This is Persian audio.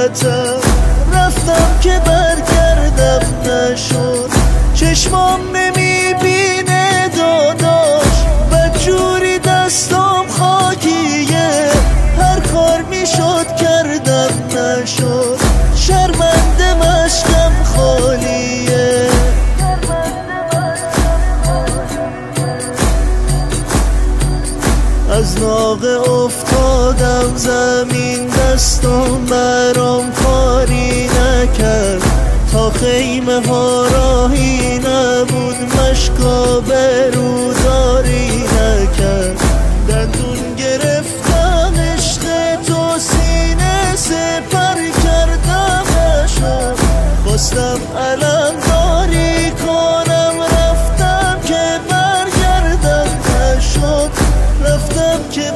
غلطم، رفتم که برگردم نشد. چشمام نمیبینه داداش، بدجوری دستم خاکیه، هر کار میشد کردم نشد. شرمنده مشکم خالیه، از ناقه افتادم زمین، دستم برام کاری نکرد. تا خیمه ها راهی نبود، مشکا بروداری نکرد. دندون گرفتم عشق تو، سینه سپر کردم نشد. خواستم علم داری کنم، رفتم که برگردم نشد. رفتم که